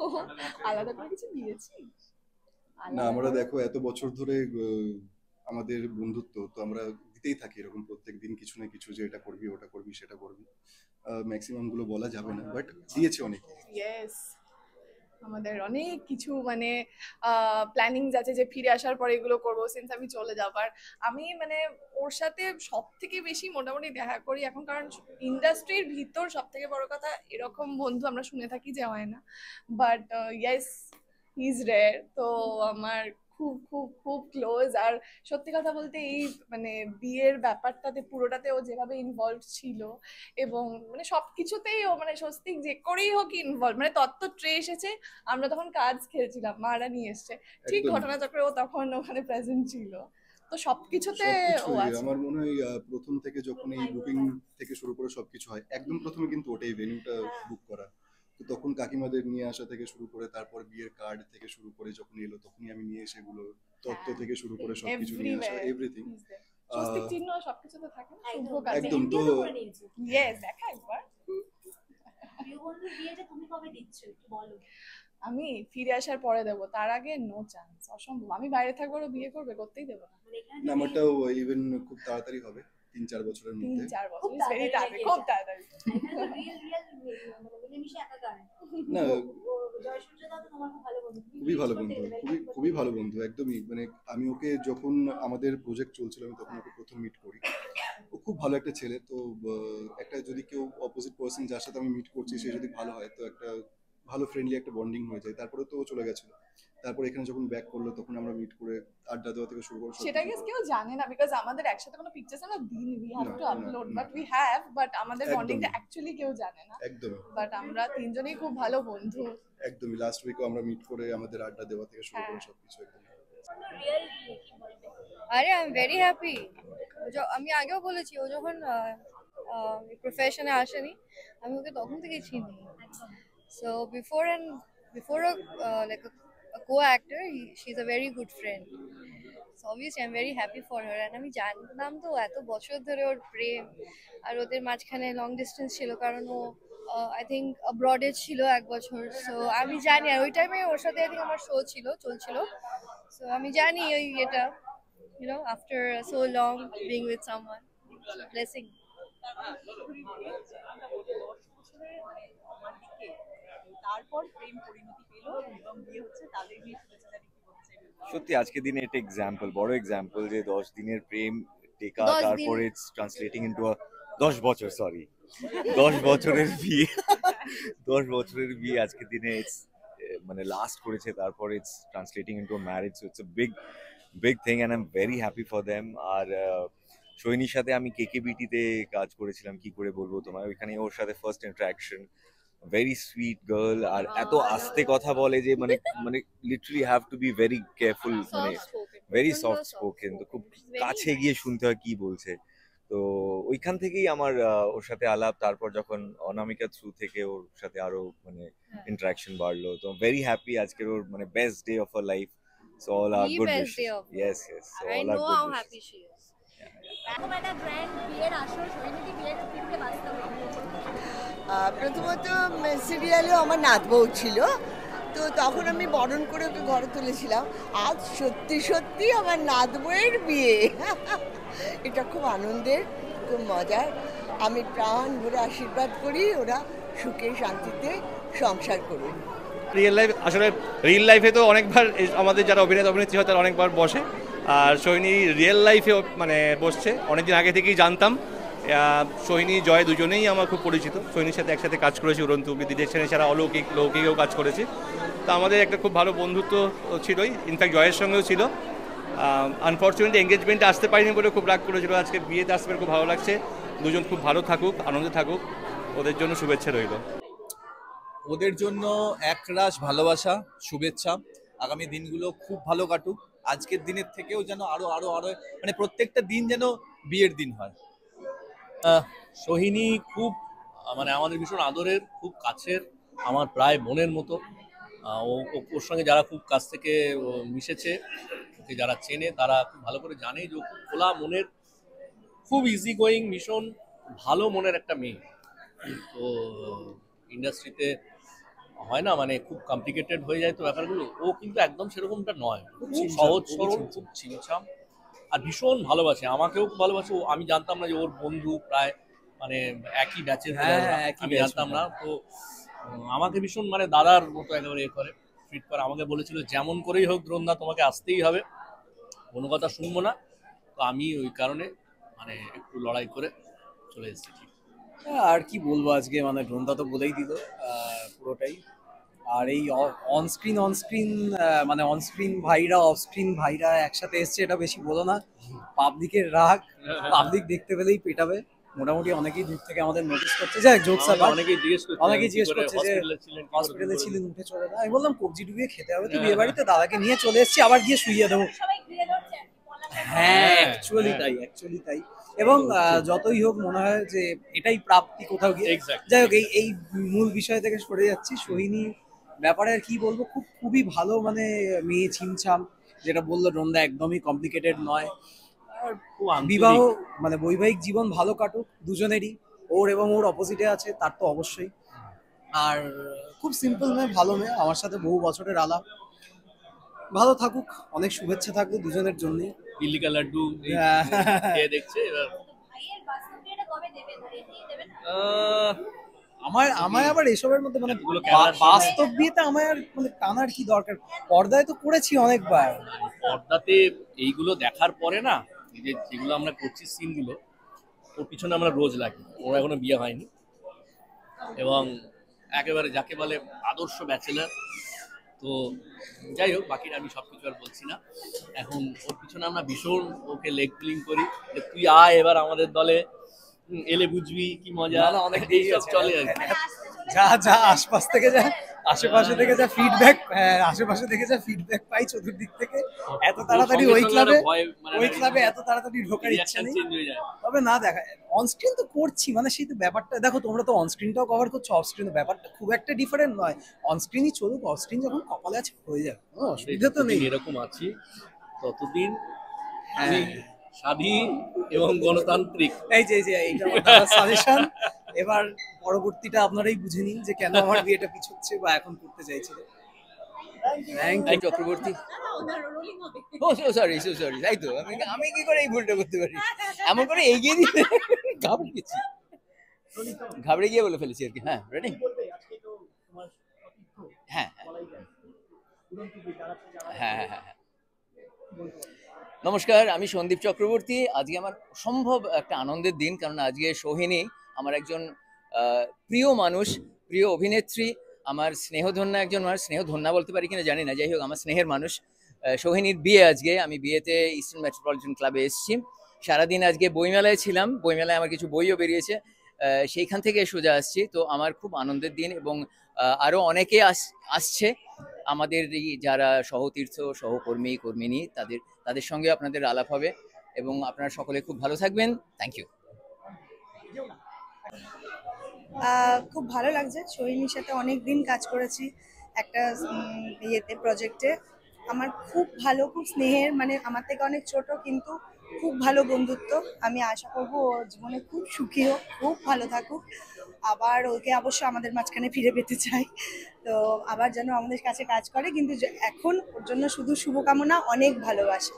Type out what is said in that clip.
ও, আলাদা করে কিছু দিয়েছি? না, আলাদা আমরা করে দেখো এত বছর ধরে আমাদের বন্ধুত্ব তো আমরা দিতেই থাকি এরকম প্রত্যেক দিন কিছু না কিছু, যে এটা করবি ওটা করবি সেটা করবি। ম্যাক্সিমাম গুলো বলা যাবে না, বাট দিয়েছে অনেক। ইয়েস, আমাদের অনেক কিছু মানে প্ল্যানিংস আছে যে ফিরে আসার পরে এগুলো করবো সিন্স আমি চলে যাবার। আমি মানে ওর সাথে সব থেকে বেশি মোটামুটি দেখা করি এখন, কারণ ইন্ডাস্ট্রির ভিতর সব থেকে বড় কথা এরকম বন্ধু আমরা শুনে থাকি যে হয় না, but yes, he is rare. তো আমার খুব খুব খুব ক্লোজ। আর সত্যি কথা বলতে এই মানে বিয়ের ব্যাপারটাতে পুরোটাতে ও যেভাবে ইনভলভ ছিল, এবং মানে সবকিছুতেই ও মানে স্বস্তিক যে করেই হোক ইনভলভ, মানে তত্ত্ব ট্রে এসেছে, আমরা তখন কাজ খেলছিলাম, মারা নিয়ে এসছে, ঠিক একদম ঘটনাচক্রে ও তখন ওখানে প্রেজেন্ট ছিল। তো সবকিছুতে ও সবকিছুই আছে। আমার মনে হয় প্রথম থেকে যখন এই বুকিং থেকে শুরু করে সবকিছু হয়, একদম প্রথমে কিন্তু ওটাই ভেন্যুটা বুক করা। তো তখন কাকিমাদের নিয়ে আসা থেকে শুরু করে তারপর বিয়ের কার্ড থেকে শুরু করে যখন এলো তখনই আমি নিয়ে এসে এগুলো, তত্ত্ব হ্যাঁ, থেকে শুরু করে সবকিছু নিয়ে আসা, everywhere everything. Is there. Swastik চিহ্ন সবকিছুতে থাকে না, শুভ একদম কাজে। একদম তো মেহেন্দিও তো করে নিয়েছো। ইয়েস, দেখা একবার। প্রিয় বন্ধুর বিয়েটা তুমি কবে দিচ্ছ একটু বলো। আমি ফিরে আসার পরে দেবো, তার আগে নো চান্স, অসম্ভব। আমি বাইরে থাকবো, ও বিয়ে করবে, করতেই দেবো না। মানে এখানে না, যে আমারটাও ইভেন খুব তাড়াতাড়ি হবে, 3-4 বছরের তিন মধ্যে। চার খুব বছর ভেরি তাড়াতাড়ি তাড়াতাড়ি, লেগে খুব যায়। তাড়াতাড়ি। এখানে তো রিয়েল রিয়েল মানে মিলেমিশে একাকার। না, জয়সূর্য দাও তো তোমার খুব ভালো বন্ধু, তুমি খুবই বিয়ে ভালো করতে বন্ধু, গেলে খুবই ওয়েলকাম করতে খুবই ভালো গেলে। বন্ধু, একদমই। মানে আমি ওকে যখন আমাদের প্রজেক্ট চলছিল আমি তখন ওকে প্রথম মিট করি। ও খুব ভালো একটা ছেলে। তো একটা যদি কেউ অপোজিট পার্সন যার সাথে আমি মিট করছি সে যদি ভালো হয় তো একটা ভালো ফ্রেন্ডলি একটা বন্ডিং হয়ে যায়। তারপরে তো ও চলে গেছিল, তারপর এখানে যখন ব্যাক করলো তখন আমরা মিট করে আড্ডা দেওয়া থেকে শুরু করে সেটা সবকিছু কেউ জানে না, বিকজ আমাদের একসাথে কোনো পিকচার্স আমরা দিইনি, উই হ্যাভ না টু না আপলোড, না বাট উই হ্যাভ, বাট আমাদের বন্ডিংটা একদমই অ্যাকচুয়ালি কেউ জানে না। একদমই বাট আমরা তিনজনেই খুব ভালো বন্ধু। একদমই লাস্ট উইকও আমরা মিট করে আমাদের আড্ডা দেওয়া থেকে শুরু হ্যাঁ, করে সবকিছু একদম। বন্ধুর রিয়েল বিয়ে কি বলবে? আরে আই এম ভেরি হ্যাপি। আমি আগেও বলেছি ও যখন প্রফেশনে আসেনি আমি ওকে তখন থেকে চিনি। একদম so before like a co-actor she's a very good friend. So obviously I'm very happy for her, and আমি জানতাম তো এত বছর ধরে ওর প্রেম, আর ওদের মাঝখানে লং ডিস্টেন্স ছিল কারণ ও আই থিঙ্ক অ্যাব্রডে ছিল 1 বছর। সো আমি জানি, আর ওই টাইমে ওর সাথে আই থিঙ্ক আমার শো চলছিল। সো আমি জানি ওই এটা, after so long being with someone, it's a blessing. তারপর প্রেম পরিণতি পেল এবং বিয়ে হচ্ছে, তাদের নিয়ে শুনেছে জানি কি বলছে। সত্যি আজকের দিনে এটা এক্সাম্পল, বড় এক্সাম্পল যে 10 দিনের প্রেম টেকা 10 দিন তারপরে ইটস ট্রান্সলেটিং ইনটু 10 বছর, সরি 10 বছরের বিয়ে। 10 বছরের বিয়ে আজকের দিনে ইটস মানে লাস্ট করেছে, তারপরে it's translating into marriage. It's a big big thing and I am very happy for them. আর সোহিনীর সাথে আমি কেকেবিটিতে কাজ করেছিলাম, কি করে বলবো তোমায়, ওইখানে ওর সাথে first interaction. Very sweet girl, আর এত আস্তে কথা বলে যে মানে মানে literally have to be very careful, মানে সফট স্পোকেন, ভেরি প্রচন্ড সফট সফট স্পোকেন, তো খুব স্পোকেন, কাছে গিয়ে শুনতে হয় কি বলছে। তো ওইখান থেকেই আমার ওর সাথে আলাপ, তারপর যখন অনামিকা থ্রু থেকে ওর সাথে আরো মানে ইন্টারাকশন বাড়লো, তো ভেরি হ্যাপি। আজকের ওর মানে best day of her life. So all our the good best wishes. day of her. Yes yes, so I all our know good how wishes. happy she is. এরকম একটা grand বিয়ের আসর সৈনিকী বিয়ের কিভাবে বাস্তবে? প্রথমত সিরিয়ালেও আমার নাত বউ ছিল, তো তখন আমি বরণ করে ওকে ঘরে তুলেছিলাম। আজ সত্যি সত্যি আমার নাত বউয়ের বিয়ে। এটা খুব আনন্দের, খুব মজার। আমি প্রাণ ভরে আশীর্বাদ করি ওরা সুখে শান্তিতে সংসার করুন। রিয়েল লাইফ, আসলে রিয়েল লাইফে তো অনেকবার আমাদের যারা অভিনেতা অভিনেত্রী হয় তারা অনেকবার বসে, আর সোহিনী রিয়েল লাইফেও মানে বসছে। অনেকদিন আগে থেকেই জানতাম। সোহিনী জয় দুজনেই আমার খুব পরিচিত, সোহিনীর সাথে একসাথে কাজ করেছি উড়ন্ত ডিরেকশন এছাড়া অলৌকিক লৌকিকেও কাজ করেছি। তো আমাদের একটা খুব ভালো বন্ধুত্ব ছিলই, ইনফ্যাক্ট জয়ের সঙ্গেও ছিল। আনফর্চুনেটলি এঙ্গেজমেন্টে আসতে পারিনি বলে খুব রাগ করেছিল। আজকে বিয়েতে আসতে পেরে খুব ভালো লাগছে। দুজন খুব ভালো থাকুক, আনন্দে থাকুক, ওদের জন্য শুভেচ্ছা রইল। ওদের জন্য একরাশ ভালোবাসা, শুভেচ্ছা। আগামী দিনগুলো খুব ভালো কাটুক। আজকের দিনের থেকেও যেন আরো আরো আরো মানে প্রত্যেকটা দিন যেন বিয়ের দিন হয়। সোহিনী খুব মানে আমাদের ভীষণ আদরের, খুব কাছের, আমার প্রায় বোনের মতো। ওর সঙ্গে যারা খুব কাছ থেকে মিশেছে, ওকে যারা চেনে তারা খুব ভালো করে জানে যে ও খুব খোলা মনের, খুব ইজি গোয়িং, ভীষণ ভালো মনের একটা মেয়ে। তো ইন্ডাস্ট্রিতে হয় না মানে খুব কমপ্লিকেটেড হয়ে যায় তো ব্যাপারগুলো, ও কিন্তু একদম সেরকমটা নয়, খুব সহজ সরল, খুব ছিমছাম, আর ভীষণ ভালোবাসে, আমাকেও খুব ভালোবাসে। আমি জানতাম না যে ওর বন্ধু প্রায় মানে একই ব্যাচের, আমি জানতাম না তো। আমাকে ভীষণ মানে দাদার মতো একেবারে করে ট্রিট করে, আমাকে বলেছিল যেমন করেই হোক দ্রোণদা তোমাকে আসতেই হবে, কোনো কথা শুনবো না। তো আমি ওই কারণে মানে একটু লড়াই করে চলে এসেছি। আর কি বলবো, আজকে মানে ড্রোনটা তো বলেই দিল পুরোটাই। আর এই অনস্ক্রিন মানে অনস্ক্রিন ভাইরা অফ স্ক্রিন ভাইরা একসাথে এসছে, এটা বেশি বলো না। পাবলিকের রাগ, পাবলিক দেখতে পেলেই পেটাবে। মোটামুটি অনেকেই দূর থেকে আমাদের নোটিস করছে, যাই জোকস আবার অনেকেই জিজ্ঞেস করছে যে হসপিটালে ছিলেন, উঠে চলে না। আমি বললাম কবজি ডুবিয়ে খেতে হবে তো বিয়ে বাড়িতে, দাদাকে নিয়ে চলে এসেছি, আবার গিয়ে শুইয়ে দেবো। হ্যাঁ অ্যাকচুয়ালি তাই। এবং যতই হোক মনে হয় যে এটাই প্রাপ্তি কোথাও গিয়ে। যাই হোক, এই মূল বিষয় থেকে সরে যাচ্ছি। সোহিনী ব্যাপারে আর কি বলবো, খুবই ভালো মানে মেয়ে, ছিমছাম, যেটা বললো ড্রোনদা, একদমই কমপ্লিকেটেড নয়। আর বিবাহ মানে বৈবাহিক জীবন ভালো কাটুক দুজনেরই, ওর এবং ওর অপোজিটে আছে তার তো অবশ্যই। আর খুব সিম্পল মেয়ে, ভালো মেয়ে, আমার সাথে বহু বছরের আলাপ। ভালো থাকুক, অনেক শুভেচ্ছা থাকবে দুজনের জন্য। দিল্লি কা লাড্ডু দেখছে এবার। আমায় আবার এসবের মধ্যে মানে বাস্তব বিয়েতে আমায় আর মানে টানার কি দরকার, পর্দায় তো করেছি অনেকবার। পর্দাতে এইগুলো দেখার পরে না, এই যে যেগুলো আমরা করছি সিনগুলো, ওর পিছনে আমরা রোজ লাগি। ওর এখনো বিয়ে হয়নি এবং একেবারে যাকে বলে আদর্শ ব্যাচেলার। তো যাই হোক, বাকিটা আমি সবকিছু আর বলছি না। এখন ওর পিছনে আমরা ভীষণ ওকে লেগ পুলিং করি, তুই আয় এবার আমাদের দলে, এলে বুঝবি কি মজা। অনেক এইসব চলে আর কি। যা আশেপাশে থেকে যা ফিডব্যাক পাই চতুর্দিক থেকে, এত তাড়াতাড়ি ওই ক্লাবে এত তাড়াতাড়ি ঢোকার ইচ্ছা নেই। তবে না, দেখা অনস্ক্রিন তো করছি মানে সেই তো ব্যাপারটা দেখো, তোমরা তো অনস্ক্রিনটাও কভার করছো, অফস্ক্রিন ব্যাপারটা খুব একটা ডিফারেন্ট নয়। অনস্ক্রিনই চলুক, অফস্ক্রিন যখন কপালে আছে হয়ে যাবে, কোনো অসুবিধা তো নেই। এরকম আছি ততদিন আমি স্বাধীন এবং গণতান্ত্রিক। এই যে এইটা আমার সাজেশন। এবার পরবর্তীটা আপনারাই বুঝে নিন যে কেন আমার বিয়েটা পিছচ্ছে বা এখন করতে চাইছে। Thank you Chakraborty. সরি তাই তো আমি কি করে এই ভুলটা করতে পারি, এমন করে এগিয়ে দিতে ঘাবড়ে গিয়ে বলে ফেলেছি আর কি। হ্যাঁ রেডি, হ্যাঁ হ্যাঁ হ্যাঁ হ্যাঁ। নমস্কার, আমি সন্দীপ চক্রবর্তী। আজকে আমার অসম্ভব একটা আনন্দের দিন, কারণ আজকে সোহিনী আমার একজন প্রিয় মানুষ, প্রিয় অভিনেত্রী, আমার স্নেহধন্যা একজন মানুষ। স্নেহধন্যা বলতে পারি কিনা জানি না, যাই হোক আমার স্নেহের মানুষ। সোহিনীর বিয়ে আজকে। আমি বিয়েতে ইস্টার্ন মেট্রোপলিটন ক্লাবে এসেছি। সারাদিন আজকে বইমেলায় ছিলাম, বইমেলায় আমার কিছু বইও বেরিয়েছে, সেইখান থেকে সোজা আসছি। তো আমার খুব আনন্দের দিন এবং আরও অনেকে আসছে আমাদের যারা সহতীর্থ, সহকর্মী, কর্মিনী, তাদের সঙ্গে আপনাদের আলাপ হবে এবং আপনারা সকলে খুব ভালো থাকবেন। Thank you. খুব ভালো লাগছে, সোহিনীর সাথে অনেক দিন কাজ করেছি একটা প্রজেক্টে। আমার খুব ভালো, খুব স্নেহের, মানে আমার থেকে অনেক ছোট কিন্তু খুব ভালো বন্ধুত্ব। আমি আশা করবো ও জীবনে খুব সুখী হোক, খুব ভালো থাকুক। আবার ওকে অবশ্যই আমাদের মাঝখানে ফিরে পেতে চাই, তো আবার যেন আমাদের কাছে কাজ করে। কিন্তু এখন ওর জন্য শুধু শুভকামনা, অনেক ভালোবাসা।